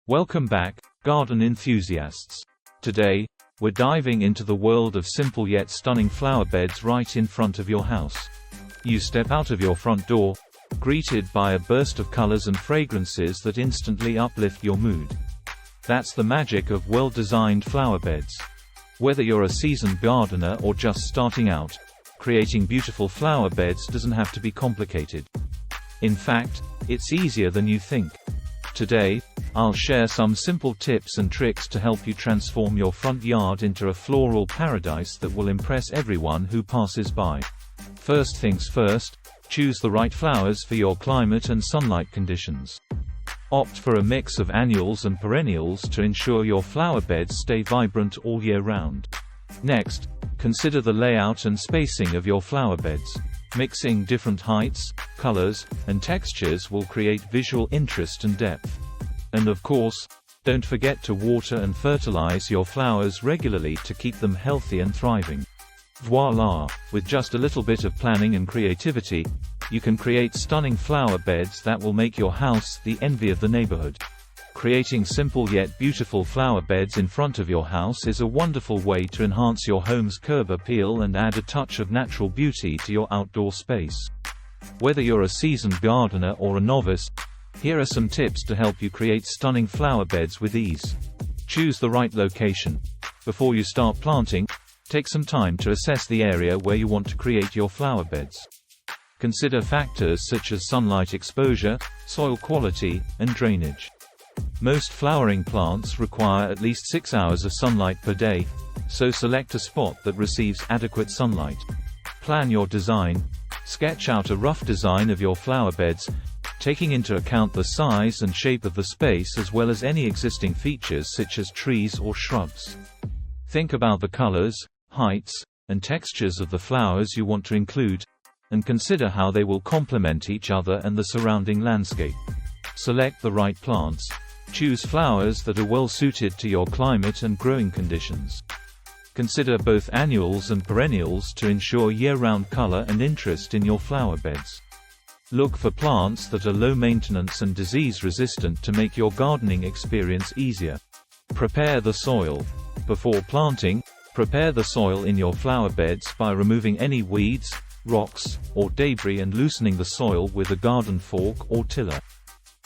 Welcome back, garden enthusiasts. Today, we're diving into the world of simple yet stunning flower beds right in front of your house. You step out of your front door, greeted by a burst of colors and fragrances that instantly uplift your mood. That's the magic of well-designed flower beds. Whether you're a seasoned gardener or just starting out, creating beautiful flower beds doesn't have to be complicated. In fact, it's easier than you think. Today, I'll share some simple tips and tricks to help you transform your front yard into a floral paradise that will impress everyone who passes by. First things first, choose the right flowers for your climate and sunlight conditions. Opt for a mix of annuals and perennials to ensure your flower beds stay vibrant all year round. Next, consider the layout and spacing of your flower beds. Mixing different heights, colors, and textures will create visual interest and depth. And of course, don't forget to water and fertilize your flowers regularly to keep them healthy and thriving. Voila! With just a little bit of planning and creativity, you can create stunning flower beds that will make your house the envy of the neighborhood. Creating simple yet beautiful flower beds in front of your house is a wonderful way to enhance your home's curb appeal and add a touch of natural beauty to your outdoor space. Whether you're a seasoned gardener or a novice, here are some tips to help you create stunning flower beds with ease. Choose the right location. Before you start planting, take some time to assess the area where you want to create your flower beds. Consider factors such as sunlight exposure, soil quality, and drainage. Most flowering plants require at least 6 hours of sunlight per day, so select a spot that receives adequate sunlight. Plan your design. Sketch out a rough design of your flower beds, taking into account the size and shape of the space as well as any existing features such as trees or shrubs. Think about the colors, heights, and textures of the flowers you want to include, and consider how they will complement each other and the surrounding landscape. Select the right plants. Choose flowers that are well suited to your climate and growing conditions. Consider both annuals and perennials to ensure year-round color and interest in your flower beds. Look for plants that are low maintenance and disease-resistant to make your gardening experience easier. Prepare the soil. Before planting, prepare the soil in your flower beds by removing any weeds, rocks, or debris and loosening the soil with a garden fork or tiller.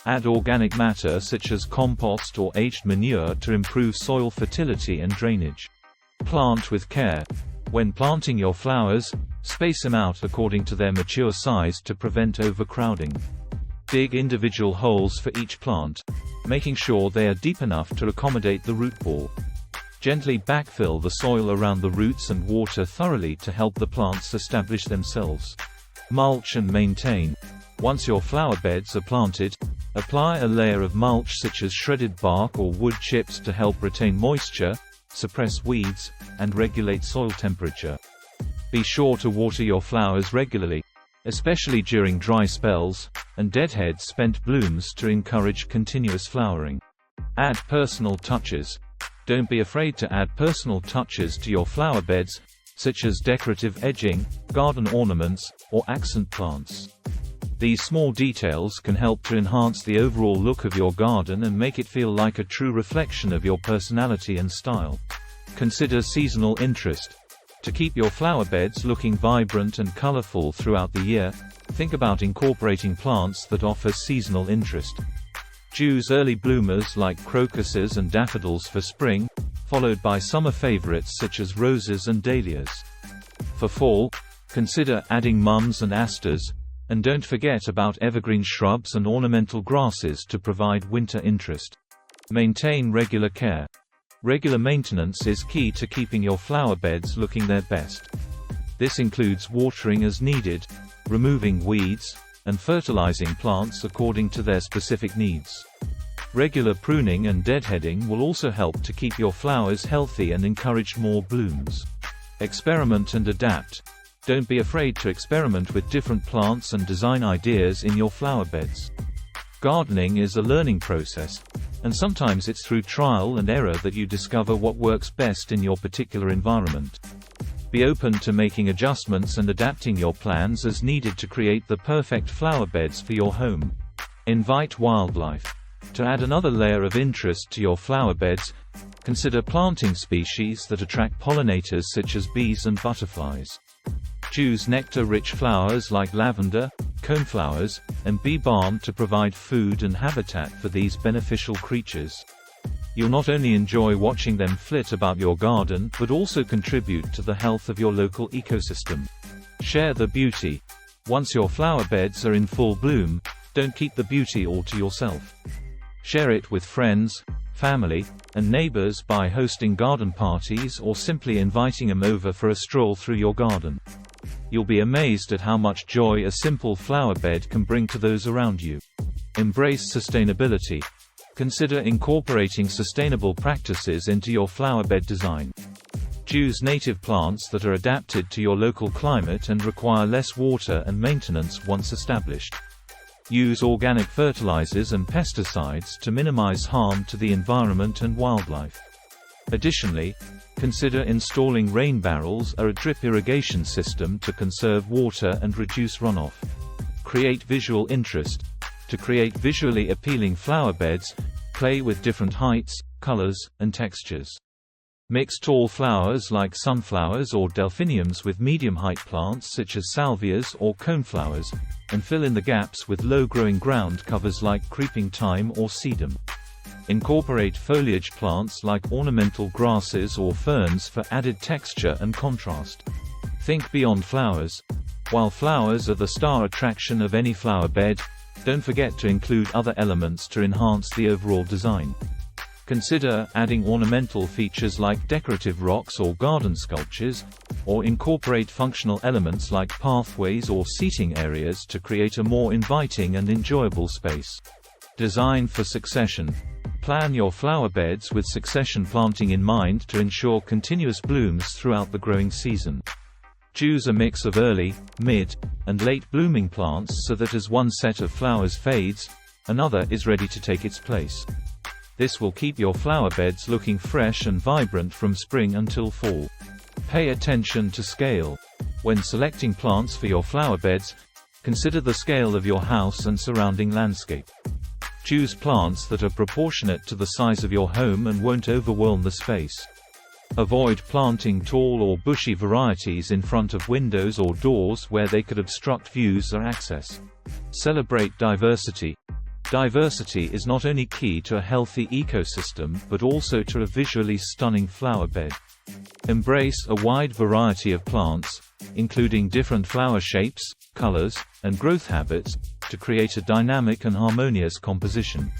Add organic matter such as compost or aged manure to improve soil fertility and drainage. Plant with care. When planting your flowers, space them out according to their mature size to prevent overcrowding. Dig individual holes for each plant, making sure they are deep enough to accommodate the root ball. Gently backfill the soil around the roots and water thoroughly to help the plants establish themselves. Mulch and maintain. Once your flower beds are planted, apply a layer of mulch such as shredded bark or wood chips to help retain moisture, suppress weeds, and regulate soil temperature. Be sure to water your flowers regularly, especially during dry spells, and deadhead spent blooms to encourage continuous flowering. Add personal touches. Don't be afraid to add personal touches to your flower beds, such as decorative edging, garden ornaments, or accent plants. These small details can help to enhance the overall look of your garden and make it feel like a true reflection of your personality and style. Consider seasonal interest. To keep your flower beds looking vibrant and colorful throughout the year, think about incorporating plants that offer seasonal interest. Choose early bloomers like crocuses and daffodils for spring, followed by summer favorites such as roses and dahlias. For fall, consider adding mums and asters, and don't forget about evergreen shrubs and ornamental grasses to provide winter interest. Maintain regular care. Regular maintenance is key to keeping your flower beds looking their best. This includes watering as needed, removing weeds, and fertilizing plants according to their specific needs. Regular pruning and deadheading will also help to keep your flowers healthy and encourage more blooms. Experiment and adapt. Don't be afraid to experiment with different plants and design ideas in your flower beds. Gardening is a learning process, and sometimes it's through trial and error that you discover what works best in your particular environment. Be open to making adjustments and adapting your plans as needed to create the perfect flower beds for your home. Invite wildlife. To add another layer of interest to your flower beds, consider planting species that attract pollinators such as bees and butterflies. Choose nectar-rich flowers like lavender, coneflowers, and bee balm to provide food and habitat for these beneficial creatures. You'll not only enjoy watching them flit about your garden but also contribute to the health of your local ecosystem. Share the beauty. Once your flower beds are in full bloom, don't keep the beauty all to yourself. Share it with friends, family, and neighbors by hosting garden parties or simply inviting them over for a stroll through your garden. You'll be amazed at how much joy a simple flower bed can bring to those around you. Embrace sustainability. Consider incorporating sustainable practices into your flower bed design. Choose native plants that are adapted to your local climate and require less water and maintenance once established. Use organic fertilizers and pesticides to minimize harm to the environment and wildlife. Additionally, consider installing rain barrels or a drip irrigation system to conserve water and reduce runoff. Create visual interest. To create visually appealing flower beds, play with different heights, colors, and textures. Mix tall flowers like sunflowers or delphiniums with medium-height plants such as salvias or coneflowers, and fill in the gaps with low-growing ground covers like creeping thyme or sedum. Incorporate foliage plants like ornamental grasses or ferns for added texture and contrast. Think beyond flowers. While flowers are the star attraction of any flower bed, don't forget to include other elements to enhance the overall design. Consider adding ornamental features like decorative rocks or garden sculptures, or incorporate functional elements like pathways or seating areas to create a more inviting and enjoyable space. Design for succession. Plan your flower beds with succession planting in mind to ensure continuous blooms throughout the growing season. Choose a mix of early, mid, and late blooming plants so that as one set of flowers fades, another is ready to take its place. This will keep your flower beds looking fresh and vibrant from spring until fall. Pay attention to scale. When selecting plants for your flower beds, consider the scale of your house and surrounding landscape. Choose plants that are proportionate to the size of your home and won't overwhelm the space. Avoid planting tall or bushy varieties in front of windows or doors where they could obstruct views or access. Celebrate diversity. Diversity is not only key to a healthy ecosystem but also to a visually stunning flower bed. Embrace a wide variety of plants, including different flower shapes, colors, and growth habits, to create a dynamic and harmonious composition.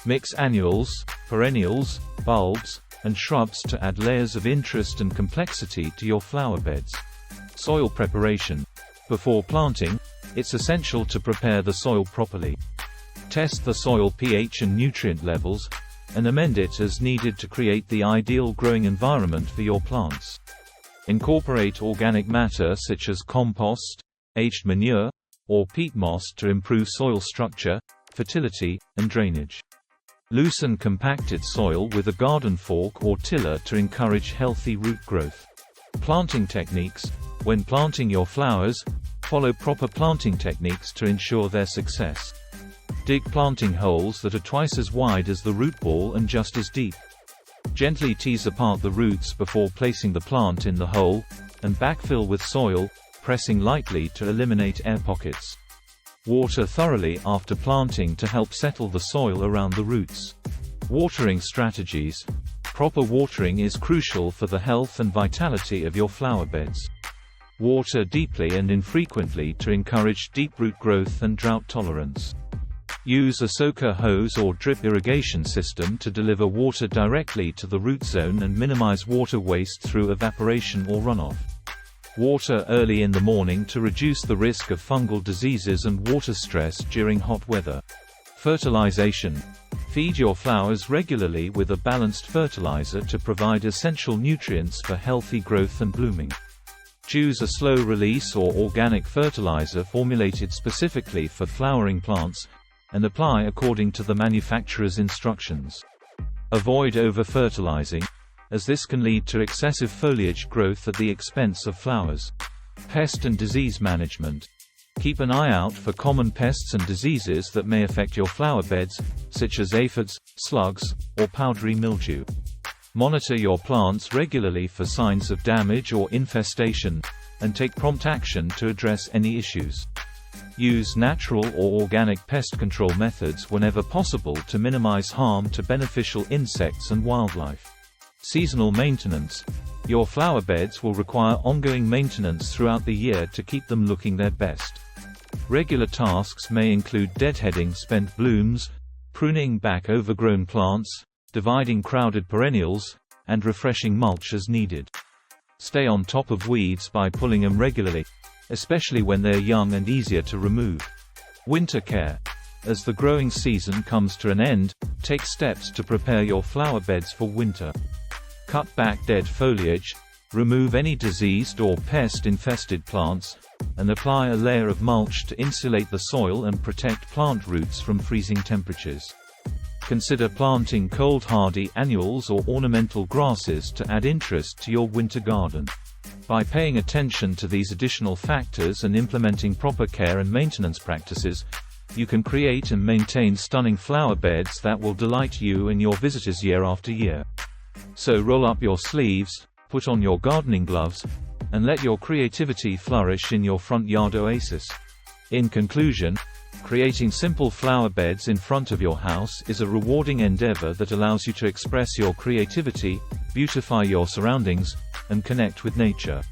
Mix annuals, perennials, bulbs, and shrubs to add layers of interest and complexity to your flower beds. Soil preparation. Before planting, it's essential to prepare the soil properly. Test the soil pH and nutrient levels, and amend it as needed to create the ideal growing environment for your plants. Incorporate organic matter such as compost, aged manure, or peat moss to improve soil structure, fertility, and drainage. Loosen compacted soil with a garden fork or tiller to encourage healthy root growth. Planting techniques. When planting your flowers, follow proper planting techniques to ensure their success. Dig planting holes that are twice as wide as the root ball and just as deep. Gently tease apart the roots before placing the plant in the hole, and backfill with soil, pressing lightly to eliminate air pockets. Water thoroughly after planting to help settle the soil around the roots. Watering strategies. Proper watering is crucial for the health and vitality of your flower beds. Water deeply and infrequently to encourage deep root growth and drought tolerance. Use a soaker hose or drip irrigation system to deliver water directly to the root zone and minimize water waste through evaporation or runoff. Water early in the morning to reduce the risk of fungal diseases and water stress during hot weather. Fertilization. Feed your flowers regularly with a balanced fertilizer to provide essential nutrients for healthy growth and blooming. Choose a slow-release or organic fertilizer formulated specifically for flowering plants, and apply according to the manufacturer's instructions. Avoid over-fertilizing, as this can lead to excessive foliage growth at the expense of flowers. Pest and disease management. Keep an eye out for common pests and diseases that may affect your flower beds, such as aphids, slugs, or powdery mildew. Monitor your plants regularly for signs of damage or infestation, and take prompt action to address any issues. Use natural or organic pest control methods whenever possible to minimize harm to beneficial insects and wildlife. Seasonal maintenance. Your flower beds will require ongoing maintenance throughout the year to keep them looking their best. Regular tasks may include deadheading spent blooms, pruning back overgrown plants, dividing crowded perennials, and refreshing mulch as needed. Stay on top of weeds by pulling them regularly, especially when they're young and easier to remove. Winter care. As the growing season comes to an end, take steps to prepare your flower beds for winter. Cut back dead foliage, remove any diseased or pest-infested plants, and apply a layer of mulch to insulate the soil and protect plant roots from freezing temperatures. Consider planting cold-hardy annuals or ornamental grasses to add interest to your winter garden. By paying attention to these additional factors and implementing proper care and maintenance practices, you can create and maintain stunning flower beds that will delight you and your visitors year after year. So roll up your sleeves, put on your gardening gloves, and let your creativity flourish in your front yard oasis. In conclusion, creating simple flower beds in front of your house is a rewarding endeavor that allows you to express your creativity, beautify your surroundings, and connect with nature.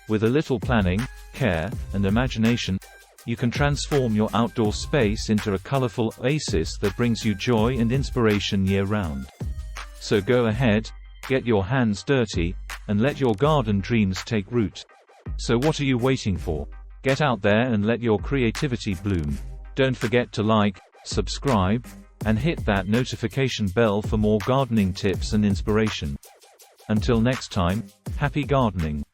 With a little planning, care, and imagination, you can transform your outdoor space into a colorful oasis that brings you joy and inspiration year-round. So go ahead, get your hands dirty, and let your garden dreams take root. So what are you waiting for? Get out there and let your creativity bloom. Don't forget to like, subscribe, and hit that notification bell for more gardening tips and inspiration. Until next time, happy gardening!